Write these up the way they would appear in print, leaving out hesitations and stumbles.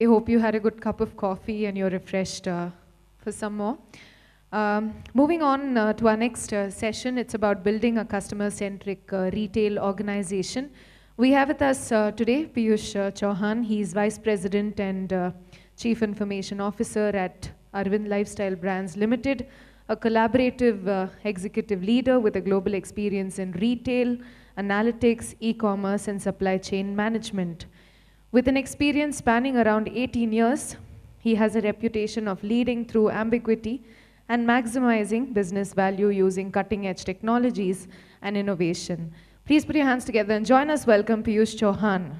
I hope you had a good cup of coffee and you're refreshed for some more. Moving on to our next session, it's about building a customer-centric retail organization. We have with us today Piyush Chowhan. He's Vice President and Chief Information Officer at Arvind Lifestyle Brands Limited, a collaborative executive leader with a global experience in retail, analytics, e-commerce, and supply chain management. With an experience spanning around 18 years, he has a reputation of leading through ambiguity and maximizing business value using cutting-edge technologies and innovation. Please put your hands together and join us. Welcome Piyush Chowhan.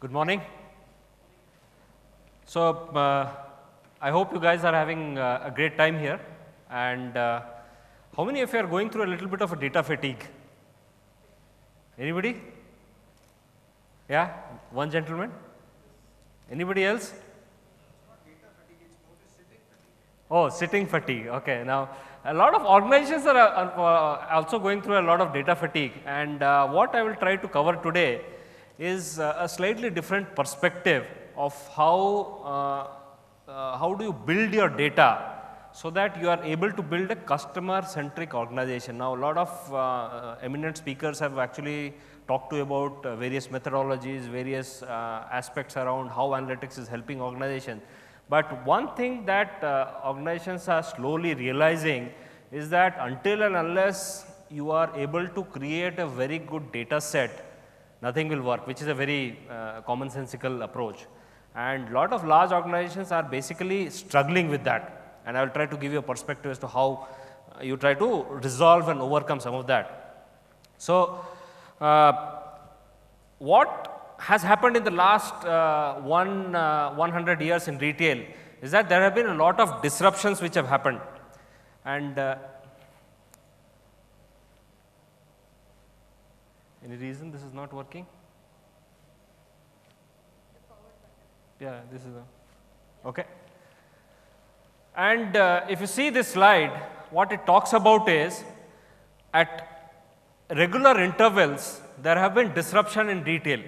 Good morning. So, I hope you guys are having a great time here. And how many of you are going through a little bit of a data fatigue? Anybody? Yeah, one gentleman. Anybody else? Oh, sitting fatigue. Okay. Now, a lot of organizations are also going through a lot of data fatigue. And what I will try to cover today is a slightly different perspective of how do you build your data so that you are able to build a customer-centric organization. Now, a lot of eminent speakers have actually talked to you about various methodologies, various aspects around how analytics is helping organizations. But one thing that organizations are slowly realizing is that until and unless you are able to create a very good data set, nothing will work, which is a very commonsensical approach. And a lot of large organizations are basically struggling with that. And I will try to give you a perspective as to how you try to resolve and overcome some of that. So, what has happened in the last 100 years in retail is that there have been a lot of disruptions which have happened. And any reason this is not working? Yeah, this is okay. And if you see this slide, what it talks about is at regular intervals, there have been disruption in retail.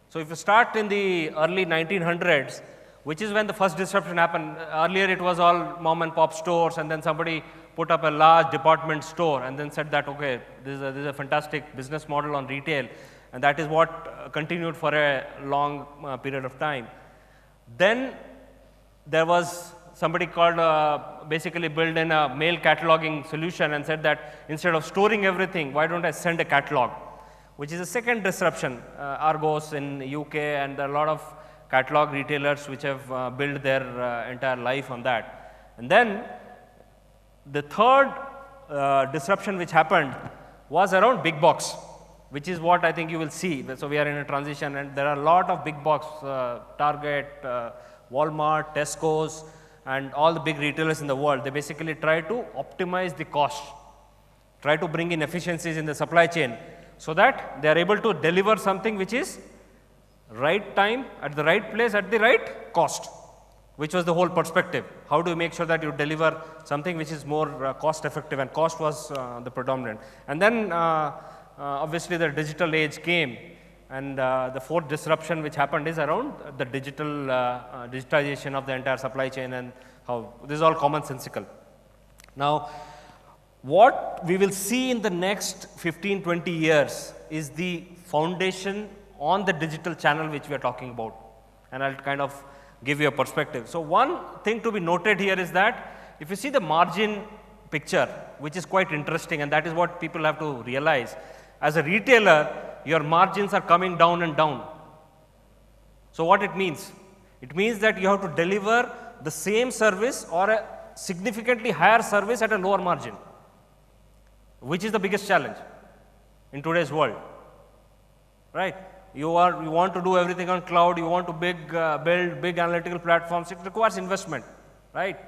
So, if you start in the early 1900s, which is when the first disruption happened, earlier it was all mom and pop stores, and then somebody put up a large department store and then said that, okay, this is a fantastic business model on retail, and that is what continued for a long period of time. Then there was somebody called basically built in a mail cataloging solution and said that instead of storing everything, why don't I send a catalog, which is a second disruption. Argos in UK, and there are a lot of catalog retailers which have built their entire life on that. And then the third disruption which happened was around big box, which is what I think you will see. So, we are in a transition, and there are a lot of big box, Target, Walmart, Tesco's, and all the big retailers in the world. They basically try to optimize the cost, try to bring in efficiencies in the supply chain so that they are able to deliver something which is right time, at the right place, at the right cost, which was the whole perspective. How do you make sure that you deliver something which is more cost effective, and cost was the predominant. And then obviously the digital age came, and the fourth disruption which happened is around the digitization of the entire supply chain, and how this is all commonsensical. Now, what we will see in the next 15-20 years is the foundation on the digital channel which we are talking about, and I'll kind of give you a perspective. So, one thing to be noted here is that if you see the margin picture, which is quite interesting, and that is what people have to realize. As a retailer, your margins are coming down and down. So, what it means? It means that you have to deliver the same service or a significantly higher service at a lower margin, which is the biggest challenge in today's world, right? You want to do everything on cloud, you want to build big analytical platforms, it requires investment, right?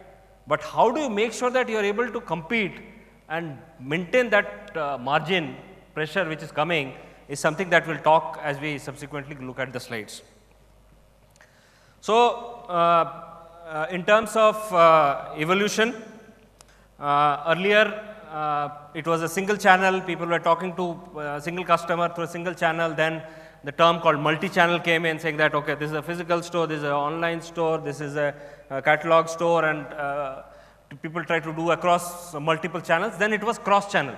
But how do you make sure that you are able to compete and maintain that margin pressure which is coming is something that we'll talk as we subsequently look at the slides. So, in terms of evolution, earlier it was a single channel, people were talking to a single customer through a single channel, then the term called multi-channel came in, saying that, okay, this is a physical store, this is an online store, this is a catalog store, and people try to do across multiple channels. Then it was cross-channel.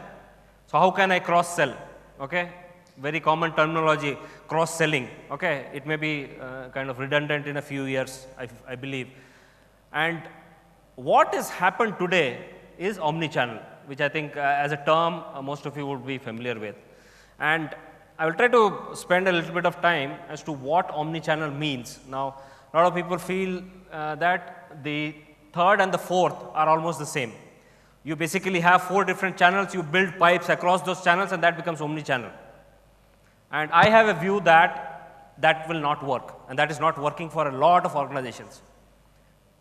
So how can I cross-sell? Okay, very common terminology, cross-selling. Okay, it may be kind of redundant in a few years, I believe. And what has happened today is omnichannel, which I think as a term most of you would be familiar with. And I will try to spend a little bit of time as to what omnichannel means. Now, a lot of people feel that the third and the fourth are almost the same. You basically have 4 different channels, you build pipes across those channels, and that becomes omnichannel. And I have a view that that will not work, and that is not working for a lot of organizations.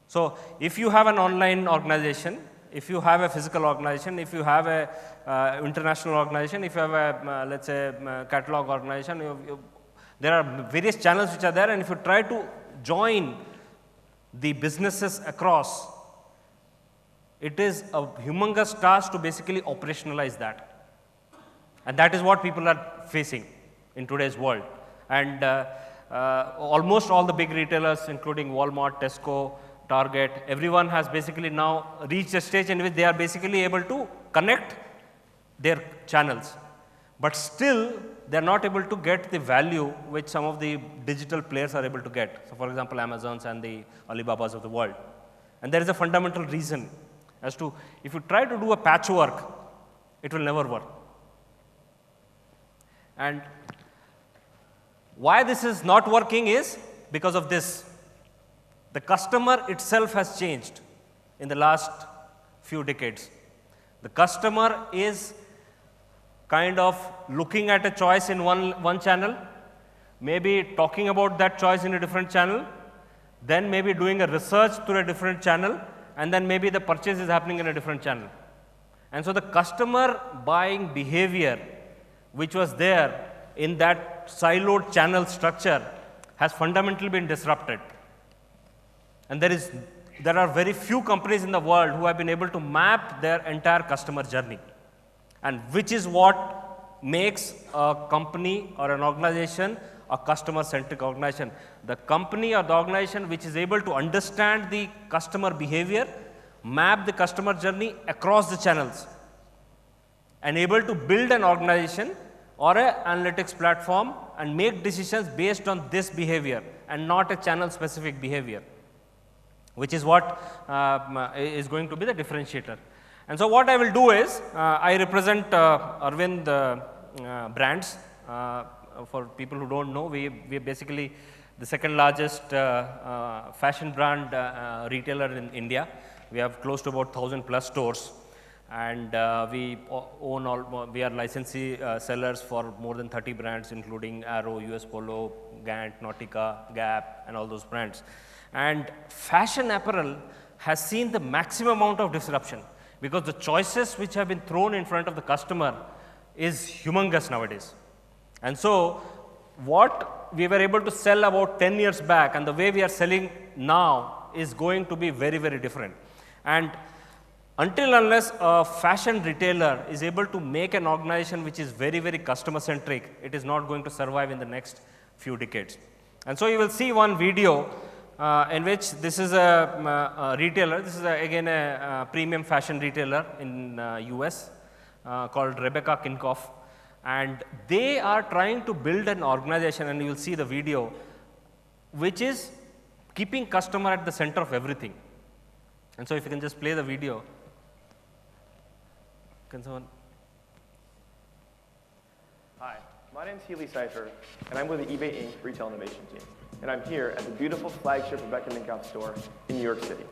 So if you have an online organization, if you have a physical organization, if you have a international organization, if you have a let's say catalog organization, there are various channels which are there, and if you try to join the businesses across, it is a humongous task to basically operationalize that. And that is what people are facing in today's world. And almost all the big retailers, including Walmart, Tesco, Target, everyone has basically now reached a stage in which they are basically able to connect their channels. But still, they are not able to get the value which some of the digital players are able to get. So for example, Amazons and the Alibabas of the world. And there is a fundamental reason as to, if you try to do a patchwork, it will never work. And why this is not working is because of this. The customer itself has changed in the last few decades. The customer is kind of looking at a choice in one channel, maybe talking about that choice in a different channel, then maybe doing a research through a different channel, and then maybe the purchase is happening in a different channel. And so the customer buying behavior, which was there in that siloed channel structure, has fundamentally been disrupted. And there are very few companies in the world who have been able to map their entire customer journey, and which is what makes a company or an organization a customer-centric organization. The company or the organization which is able to understand the customer behavior, map the customer journey across the channels, and able to build an organization or an analytics platform and make decisions based on this behavior and not a channel-specific behavior, which is what is going to be the differentiator. And so what I will do is, I represent Arvind brands. For people who don't know, we are basically the second largest fashion brand retailer in India. We have close to about 1,000+ stores, and we are licensee sellers for more than 30 brands, including Arrow, US Polo, Gant, Nautica, Gap, and all those brands. And fashion apparel has seen the maximum amount of disruption, because the choices which have been thrown in front of the customer is humongous nowadays. And so what we were able to sell about 10 years back and the way we are selling now is going to be very, very different. And until unless a fashion retailer is able to make an organization which is very, very customer centric, it is not going to survive in the next few decades. And so you will see one video in which this is a retailer. This is again a premium fashion retailer in US called Rebecca Kinkoff. And they are trying to build an organization, and you will see the video, which is keeping customer at the center of everything. And so if you can just play the video. Can someone? Hi, my name is Healy Cypher, and I'm with the eBay Inc. Retail Innovation Team. And I'm here at the beautiful flagship Rebecca Minkoff store in New York City.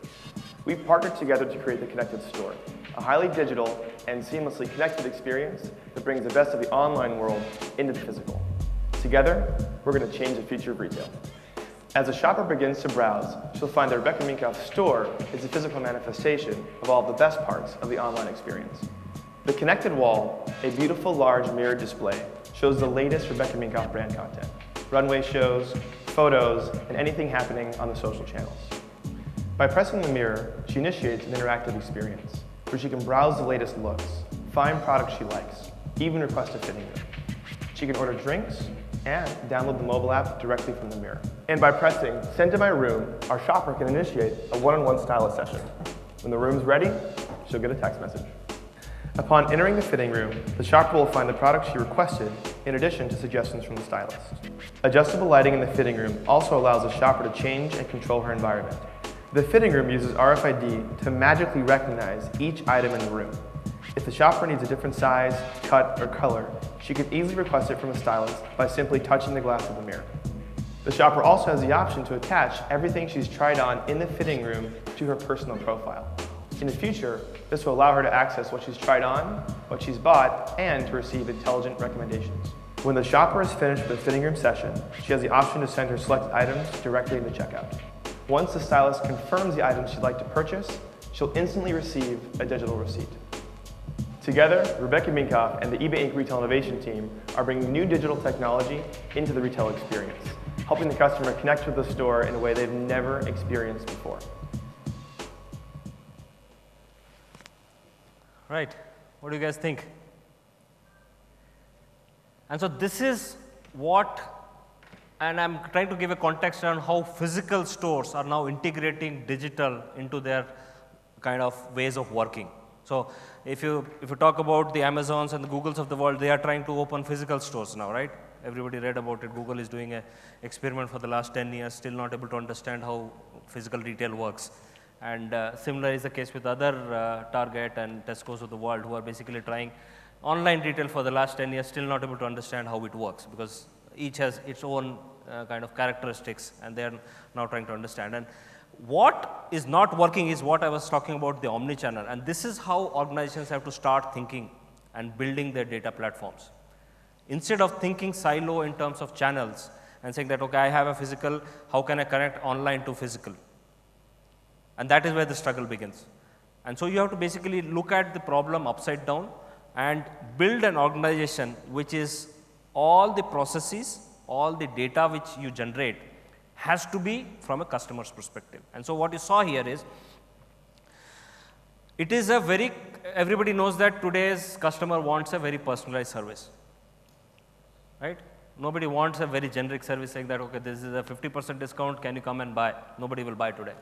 We've partnered together to create the Connected Store, a highly digital and seamlessly connected experience that brings the best of the online world into the physical. Together, we're going to change the future of retail. As a shopper begins to browse, she'll find that Rebecca Minkoff store is a physical manifestation of all the best parts of the online experience. The Connected Wall, a beautiful large mirror display, shows the latest Rebecca Minkoff brand content, runway shows, photos, and anything happening on the social channels. By pressing the mirror, she initiates an interactive experience where she can browse the latest looks, find products she likes, even request a fitting room. She can order drinks, and download the mobile app directly from the mirror. And by pressing Send to My Room, our shopper can initiate a one-on-one stylist session. When the room's ready, she'll get a text message. Upon entering the fitting room, the shopper will find the product she requested in addition to suggestions from the stylist. Adjustable lighting in the fitting room also allows the shopper to change and control her environment. The fitting room uses RFID to magically recognize each item in the room. If the shopper needs a different size, cut, or color, she can easily request it from a stylist by simply touching the glass of the mirror. The shopper also has the option to attach everything she's tried on in the fitting room to her personal profile. In the future, this will allow her to access what she's tried on, what she's bought, and to receive intelligent recommendations. When the shopper is finished with the fitting room session, she has the option to send her selected items directly into checkout. Once the stylist confirms the items she'd like to purchase, she'll instantly receive a digital receipt. Together, Rebecca Minkoff and the eBay Inc. Retail Innovation team are bringing new digital technology into the retail experience, helping the customer connect with the store in a way they've never experienced before. Right, what do you guys think? And so this is what, and I'm trying to give a context on how physical stores are now integrating digital into their kind of ways of working. So if you talk about the Amazons and the Googles of the world, they are trying to open physical stores now, right? Everybody read about it. Google is doing an experiment for the last 10 years, still not able to understand how physical retail works. And similar is the case with other Target and Tesco's of the world who are basically trying online retail for the last 10 years, still not able to understand how it works because each has its own kind of characteristics and they are now trying to understand. And what is not working is what I was talking about, the omnichannel. And this is how organizations have to start thinking and building their data platforms. Instead of thinking silo in terms of channels and saying that, okay, I have a physical, how can I connect online to physical? And that is where the struggle begins. And so you have to basically look at the problem upside down and build an organization which is all the processes, all the data which you generate has to be from a customer's perspective. And so what you saw here is, it is a very, everybody knows that today's customer wants a very personalized service, right? Nobody wants a very generic service saying that, okay, this is a 50% discount, can you come and buy? Nobody will buy today.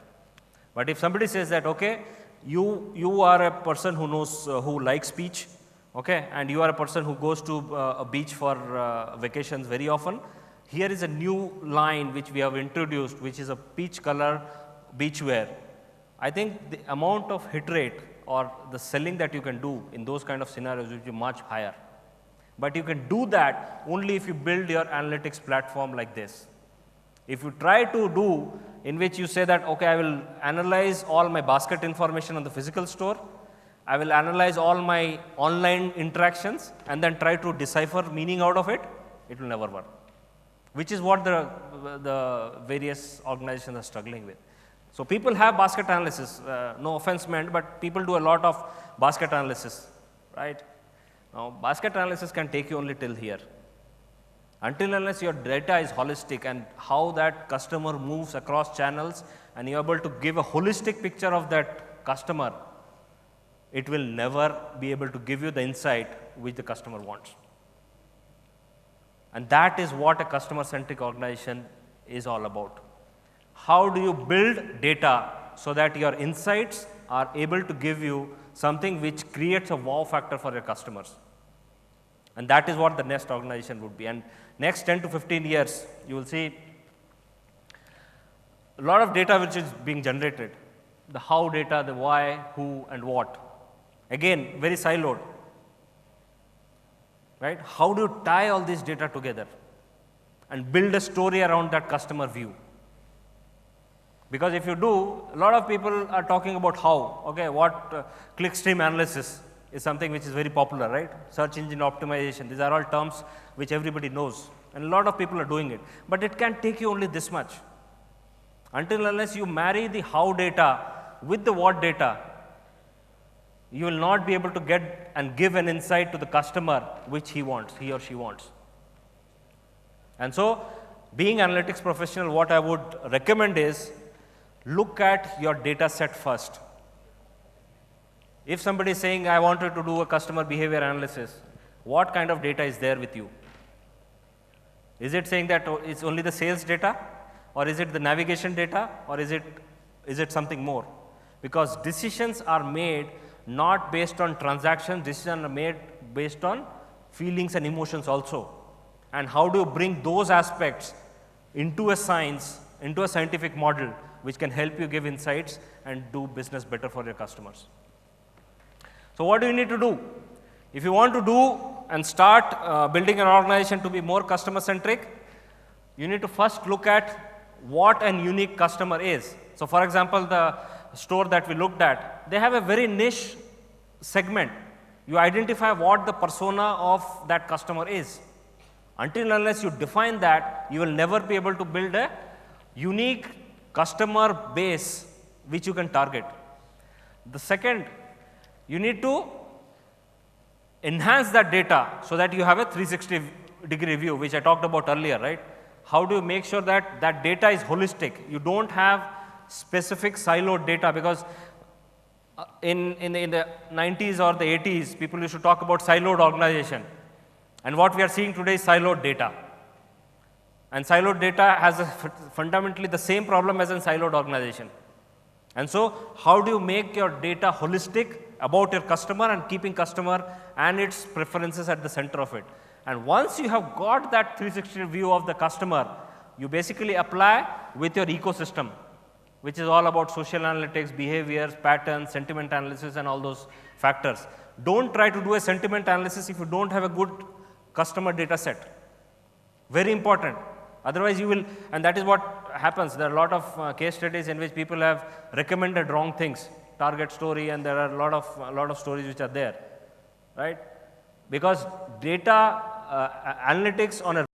But if somebody says that, okay, you are a person who knows, who likes speech, okay, and you are a person who goes to a beach for vacations very often, here is a new line which we have introduced, which is a peach color beach wear. I think the amount of hit rate or the selling that you can do in those kind of scenarios will be much higher. But you can do that only if you build your analytics platform like this. If you try to do in which you say that, okay, I will analyze all my basket information on the physical store, I will analyze all my online interactions and then try to decipher meaning out of it, it will never work. Which is what the various organizations are struggling with. So people have basket analysis, no offense meant, but people do a lot of basket analysis, right? Now, basket analysis can take you only till here. Until unless your data is holistic and how that customer moves across channels and you're able to give a holistic picture of that customer, it will never be able to give you the insight which the customer wants. And that is what a customer-centric organization is all about. How do you build data so that your insights are able to give you something which creates a wow factor for your customers? And that is what the next organization would be. And next 10 to 15 years, you will see a lot of data which is being generated. The how data, the why, who, and what. Again, very siloed. Right? How do you tie all this data together and build a story around that customer view? Because if you do, a lot of people are talking about how. Okay, what clickstream analysis is something which is very popular, right? Search engine optimization. These are all terms which everybody knows, and a lot of people are doing it. But it can take you only this much. Until unless you marry the how data with the what data, you will not be able to get and give an insight to the customer which he wants, he or she wants. And so, being analytics professional, what I would recommend is look at your data set first. If somebody is saying, I wanted to do a customer behavior analysis, what kind of data is there with you? Is it saying that it's only the sales data, or is it the navigation data, or is it something more? Because decisions are made not based on transactions, decisions are made based on feelings and emotions also. And how do you bring those aspects into a science, into a scientific model, which can help you give insights and do business better for your customers. So what do you need to do? If you want to do and start building an organization to be more customer centric, you need to first look at what an unique customer is. So for example, the store that we looked at, they have a very niche segment. You identify what the persona of that customer is. Until and unless you define that, you will never be able to build a unique customer base which you can target. The second, you need to enhance that data so that you have a 360-degree view, which I talked about earlier, right? How do you make sure that that data is holistic? You don't have specific siloed data, because in the 90s or the 80s, people used to talk about siloed organization. And what we are seeing today is siloed data. And siloed data has fundamentally the same problem as a siloed organization. And so, how do you make your data holistic about your customer and keeping customer and its preferences at the center of it? And once you have got that 360 view of the customer, you basically apply with your ecosystem, which is all about social analytics, behaviors, patterns, sentiment analysis, and all those factors. Don't try to do a sentiment analysis if you don't have a good customer data set. Very important. Otherwise, you will, and that is what happens. There are a lot of case studies in which people have recommended wrong things, target story, and there are a lot of stories which are there, right? Because data analytics on a